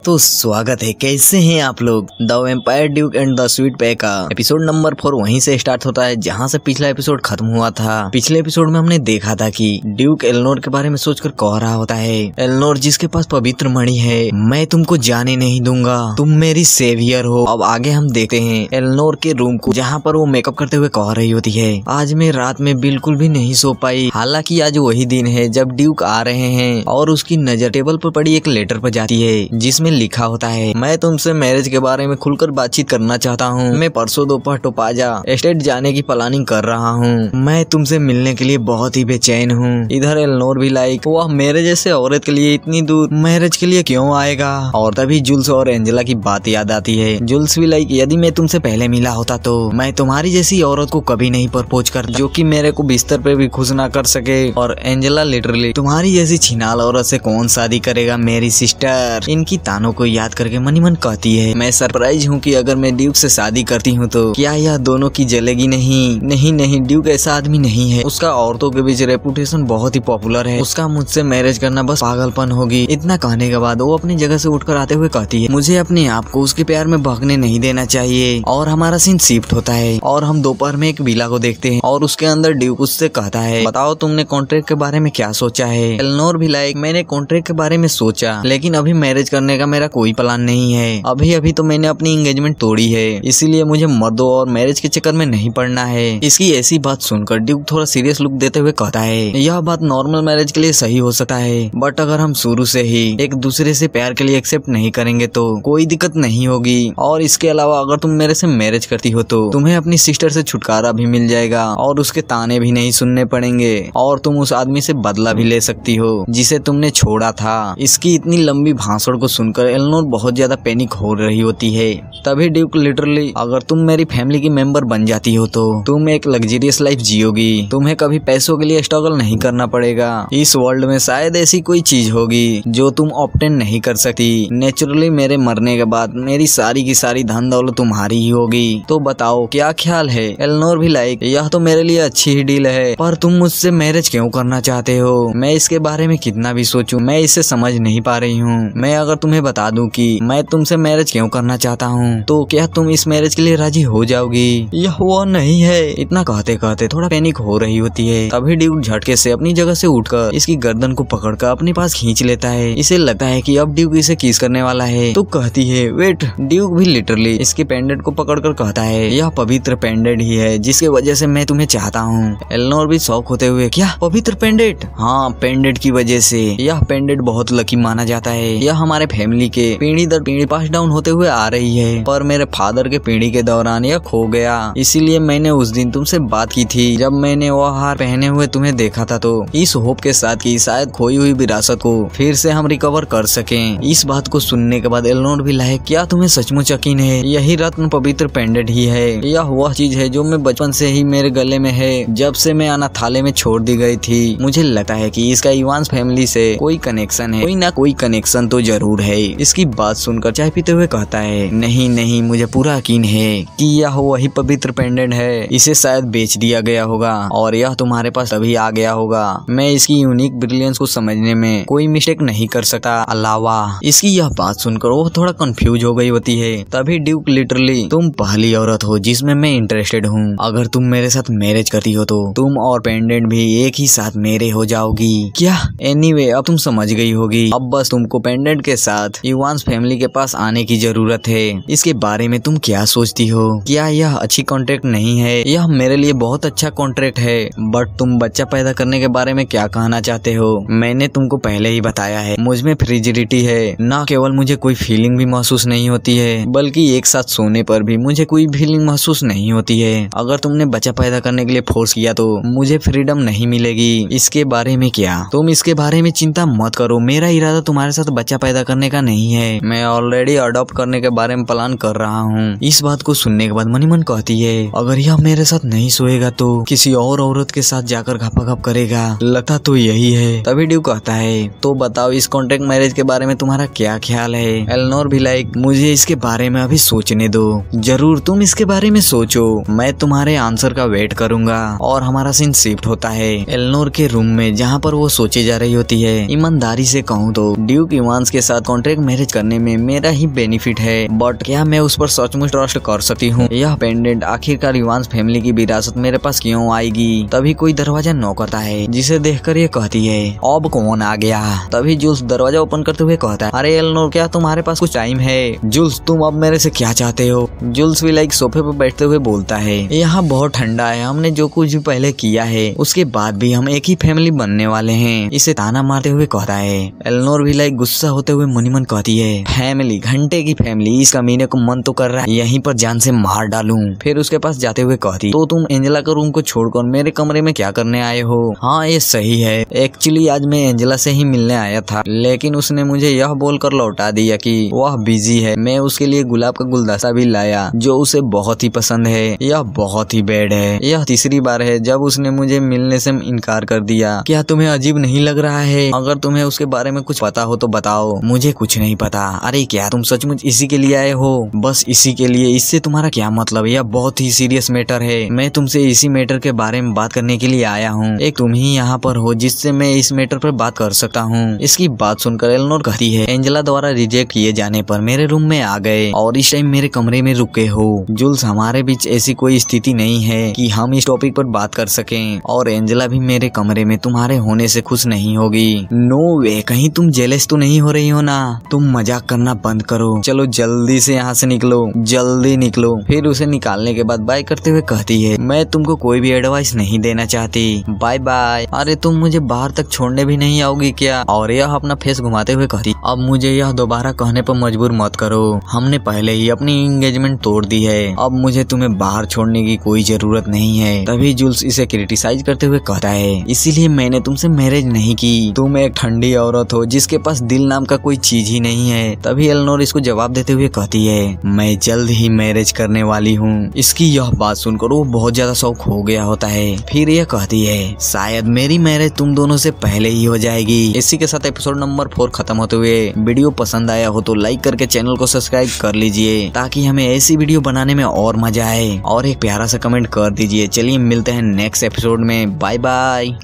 तो स्वागत है, कैसे हैं आप लोग। The vampire Duke and the sweet पे का एपिसोड नंबर 4 वहीं से स्टार्ट होता है जहां से पिछला एपिसोड खत्म हुआ था। पिछले एपिसोड में हमने देखा था कि ड्यूक एल्नोर के बारे में सोचकर कह रहा होता है, एल्नोर जिसके पास पवित्र मणि है, मैं तुमको जाने नहीं दूंगा, तुम मेरी सेवियर हो। अब आगे हम देखते हैं एल्नोर के रूम को, जहाँ पर वो मेकअप करते हुए कह रही होती है, आज मैं रात में बिल्कुल भी नहीं सो पाई। हालांकि आज वही दिन है जब ड्यूक आ रहे हैं और उसकी नजर टेबल पर पड़ी एक लेटर पर जाती है जिसमें लिखा होता है, मैं तुमसे मैरिज के बारे में खुलकर बातचीत करना चाहता हूँ। मैं परसों दोपहर टोपाजा एस्टेट जाने की प्लानिंग कर रहा हूँ। मैं तुमसे मिलने के लिए बहुत ही बेचैन हूँ। इधर एल्नोर भी लाइक, वह मेरे जैसे औरत के लिए इतनी दूर मैरिज के लिए क्यों आएगा। और तभी जुल्स और एंजेला की बात याद आती है। जुल्स भी लाइक, यदि मैं तुमसे पहले मिला होता तो मैं तुम्हारी जैसी औरत को कभी नहीं प्रपोज करता जो कि मेरे को बिस्तर पे भी खुश ना कर सके। और एंजेला लिटरली, तुम्हारी जैसी छिनाल औरत से कौन शादी करेगा मेरी सिस्टर। इनकी तानों को याद करके मनी मन कहती है, मैं सरप्राइज हूँ कि अगर मैं ड्यूक से शादी करती हूँ तो क्या यह दोनों की जलेगी नहीं। नहीं नहीं, ड्यूक ऐसा आदमी नहीं है। उसका औरतों के बीच रेपुटेशन बहुत ही पॉपुलर है। उसका मुझसे मैरिज करना बस पागलपन होगी। इतना कहने के बाद वो अपनी जगह से उठकर आते हुए कहती है, मुझे अपने आप को उसके प्यार में भागने नहीं देना चाहिए। और हमारा सीन शिफ्ट होता है और हम दोपहर में एक विला को देखते हैं और उसके अंदर ड्यूक उससे कहता है, बताओ तुमने कॉन्ट्रैक्ट के बारे में क्या सोचा है। एल्नोर भी लाइक, मैंने कॉन्ट्रैक्ट के बारे में सोचा लेकिन अभी मैरिज करने का मेरा कोई प्लान नहीं है। अभी तो मैंने अपनी एंगेजमेंट तोड़ी है, इसीलिए मुझे मर्दों और मैरिज के चक्कर में नहीं पड़ना है। इसकी ऐसी बात सुनकर ड्यूक थोड़ा सीरियस लुक देते हुए कहता है, यह बात नॉर्मल मैरिज के लिए सही हो सकता है बट अगर हम शुरू से ही एक दूसरे से प्यार के लिए एक्सेप्ट नहीं करेंगे तो कोई दिक्कत नहीं होगी। और इसके अलावा अगर तुम मेरे से मैरिज करती हो तो तुम्हें अपनी सिस्टर से छुटकारा भी मिल जाएगा और उसके ताने भी नहीं सुनने पड़ेंगे और तुम उस आदमी से बदला भी ले सकती हो जिसे तुमने छोड़ा था। इसकी इतनी लंबी भाषण को सुनकर एल्नोर बहुत ज्यादा पैनिक हो रही होती है। तभी ड्यूक लिटरली, अगर तुम मेरी फैमिली की मेंबर बन जाती हो तो तुम एक लग्जरियस लाइफ जियोगी, तुम्हें कभी पैसों के लिए स्ट्रगल नहीं करना पड़ेगा। इस वर्ल्ड में शायद ऐसी कोई चीज होगी जो तुम ऑब्टेन नहीं कर सकती। नेचुरली मेरे मरने के बाद मेरी सारी की सारी धन दौलत तुम्हारी ही होगी। तो बताओ क्या ख्याल है। एल्नोर भी लाइक, यह तो मेरे लिए अच्छी ही डील है पर तुम मुझसे मैरिज क्यों करना चाहते हो। मैं इसके बारे में कितना भी सोचूं मैं इसे समझ नहीं पा रही हूँ। मैं अगर तुम्हें बता दूं कि मैं तुमसे मैरिज क्यों करना चाहता हूँ तो क्या तुम इस मैरिज के लिए राजी हो जाओगी। यह वो नहीं है। इतना कहते कहते थोड़ा पैनिक हो रही होती है। तभी ड्यूक झटके से अपनी जगह से उठकर इसकी गर्दन को पकड़कर अपने पास खींच लेता है। इसे लगता है कि अब ड्यूक इसे किस करने वाला है तो कहती है, वेट। ड्यूक भी लिटरली इसके पेंडेंट को पकड़कर कहता है, यह पवित्र पेंडेंट ही है जिसके वजह से मैं तुम्हें चाहता हूँ। एल्नोर भी शौक होते हुए, क्या पवित्र पेंडेंट। हाँ, पेंडेंट की वजह से। यह पेंडेंट बहुत लकी माना जाता है। यह हमारे फैमिली के पीढ़ी दर पीढ़ी पास डाउन होते हुए आ रही है पर मेरे फादर के पीढ़ी के दौरान यह खो गया। इसीलिए मैंने उस दिन तुमसे बात की थी जब मैंने वह हार पहने हुए तुम्हें देखा था, तो इस होप के साथ कि शायद खोई हुई विरासत को फिर से हम रिकवर कर सकें। इस बात को सुनने के बाद एल्नोर भी लाइक, क्या तुम्हें सचमुच यकीन है यही रत्न पवित्र पेंडेंट ही है। यह वह चीज है जो मैं बचपन से ही मेरे गले में है जब से मैं अनाथालय में छोड़ दी गई थी। मुझे लगता है कि इसका इवांस फैमिली से कोई कनेक्शन है, कोई ना कोई कनेक्शन तो जरूर है। इसकी बात सुनकर चाय पीते हुए कहता है, नहीं नहीं, मुझे पूरा यकीन है कि यह वही पवित्र पेंडेंट है। इसे शायद बेच दिया गया होगा और यह तुम्हारे पास तभी आ गया होगा। मैं इसकी यूनिक ब्रिलियंस को समझने में कोई मिस्टेक नहीं कर सकता। अलावा इसकी यह बात सुनकर वो थोड़ा कंफ्यूज हो गई होती है। तभी ड्यूक लिटरली, तुम पहली औरत हो जिसमें मैं इंटरेस्टेड हूँ। अगर तुम मेरे साथ मैरिज करती हो तो तुम और पेंडेंट भी एक ही साथ मेरे हो जाओगी। क्या? एनीवे, अब तुम समझ गई होगी। अब बस तुमको पेंडेंट के साथ इवांस फैमिली के पास आने की जरूरत है। इसके बारे में तुम क्या सोचती हो? क्या यह अच्छी कॉन्ट्रैक्ट नहीं है? यह मेरे लिए बहुत अच्छा कॉन्ट्रैक्ट है बट तुम बच्चा पैदा करने के बारे में क्या कहना चाहते हो? मैंने तुमको पहले ही बताया है, मुझ में फ्रिजिडिटी है। न केवल मुझे कोई फीलिंग भी महसूस नहीं होती है बल्कि एक साथ सोने पर भी मुझे कोई फीलिंग महसूस नहीं होती है। अगर तुमने बच्चा पैदा करने के लिए फोर्स किया तो मुझे फ्रीडम नहीं मिलेगी। इसके बारे में क्या? तुम इसके बारे में चिंता मत करो। मेरा इरादा तुम्हारे साथ बच्चा पैदा करने का नहीं है। मैं ऑलरेडी अडॉप्ट करने के बारे में प्लान कर रहा हूँ। इस बात को सुनने के बाद मनी मन कहती है, अगर यह मेरे साथ नहीं सोएगा तो किसी और औरत के साथ जाकर घपाघप करेगा। लगता तो यही है। तभी ड्यूक कहता है, तो बताओ इस कॉन्ट्रैक्ट मैरिज के बारे में तुम्हारा क्या ख्याल है? एल्नोर भी लाइक, मुझे इसके बारे में अभी सोचने दो। जरूर तुम इसके बारे में सोचो, मैं तुम्हारे आंसर का वेट करूंगा। और हमारा सीन शिफ्ट होता है एल्नोर के रूम में जहाँ पर वो सोचे जा रही होती है। ईमानदारी से कहूँ तो ड्यूक इवांस के साथ कॉन्ट्रैक्ट डायरेक्ट मैरिज करने में मेरा ही बेनिफिट है, बट क्या मैं उस पर सचमुच ट्रस्ट कर सकती हूँ? यह पेंडेंट आखिरकार इवांस फैमिली की विरासत मेरे पास क्यों आएगी? तभी कोई दरवाजा नॉक करता है, जिसे देखकर ये कहती है अब कौन आ गया? तभी जुल्स दरवाजा ओपन करते हुए कहता है, अरे एलेनोर, क्या तुम्हारे पास कुछ टाइम है? जुल्स, तुम अब मेरे से क्या चाहते हो? जुल्स भी लाइक सोफे पर बैठते हुए बोलता है, यहाँ बहुत ठंडा है, हमने जो कुछ भी पहले किया है उसके बाद भी हम एक ही फैमिली बनने वाले हैं। इसे ताना मारते हुए कहता है। एलेनोर भी लाइक गुस्सा होते हुए मन ही मन कहती है, फैमिली, घंटे की फैमिली, इस कमीने को मन तो कर रहा है यहीं पर जान से मार डालूं। फिर उसके पास जाते हुए कहती, तो तुम एंजेला का रूम को छोड़कर मेरे कमरे में क्या करने आए हो? हाँ, ये सही है, एक्चुअली आज मैं एंजेला से ही मिलने आया था, लेकिन उसने मुझे यह बोलकर लौटा दिया कि वह बिजी है। मैं उसके लिए गुलाब का गुलदस्ता भी लाया जो उसे बहुत ही पसंद है। यह बहुत ही बैड है, यह तीसरी बार है जब उसने मुझे मिलने से इनकार कर दिया। क्या तुम्हें अजीब नहीं लग रहा है? अगर तुम्हें उसके बारे में कुछ पता हो तो बताओ, मुझे कुछ नहीं पता। अरे क्या तुम सचमुच इसी के लिए आए हो? बस इसी के लिए? इससे तुम्हारा क्या मतलब? यह बहुत ही सीरियस मैटर है, मैं तुमसे इसी मैटर के बारे में बात करने के लिए आया हूँ। एक तुम ही यहाँ पर हो जिससे मैं इस मैटर पर बात कर सकता हूँ। इसकी बात सुनकर एलेनोर कहती है, एंजेला द्वारा रिजेक्ट किए जाने पर मेरे रूम में आ गए और इस टाइम मेरे कमरे में रुके हो। जुल्स, हमारे बीच ऐसी कोई स्थिति नहीं है कि हम इस टॉपिक पर बात कर सकें, और एंजेला भी मेरे कमरे में तुम्हारे होने से खुश नहीं होगी। नो वे, कहीं तुम जेलस तो नहीं हो रही हो ना? तुम मजाक करना बंद करो, चलो जल्दी से यहाँ से निकलो, जल्दी निकलो। फिर उसे निकालने के बाद बाय करते हुए कहती है, मैं तुमको कोई भी एडवाइस नहीं देना चाहती, बाय बाय। अरे तुम मुझे बाहर तक छोड़ने भी नहीं आओगी क्या? और यह अपना फेस घुमाते हुए कहती, अब मुझे यह दोबारा कहने पर मजबूर मत करो, हमने पहले ही अपनी एंगेजमेंट तोड़ दी है, अब मुझे तुम्हें बाहर छोड़ने की कोई जरूरत नहीं है। तभी जुल्स इसे क्रिटिसाइज करते हुए कहता है, इसीलिए मैंने तुमसे मैरिज नहीं की, तुम एक ठंडी औरत हो जिसके पास दिल नाम का कोई चीज ही नहीं है। तभी एलेनोर इसको जवाब देते हुए कहती है, मैं जल्द ही मैरिज करने वाली हूँ। इसकी यह बात सुनकर वो बहुत ज्यादा शौक हो गया होता है। फिर यह कहती है, शायद मेरी मैरिज तुम दोनों से पहले ही हो जाएगी। इसी के साथ एपिसोड नंबर 4 खत्म होते हुए, वीडियो पसंद आया हो तो लाइक करके चैनल को सब्सक्राइब कर लीजिए ताकि हमें ऐसी वीडियो बनाने में और मजा आए, और एक प्यारा सा कमेंट कर दीजिए। चलिए मिलते हैं नेक्स्ट एपिसोड में, बाय बाय।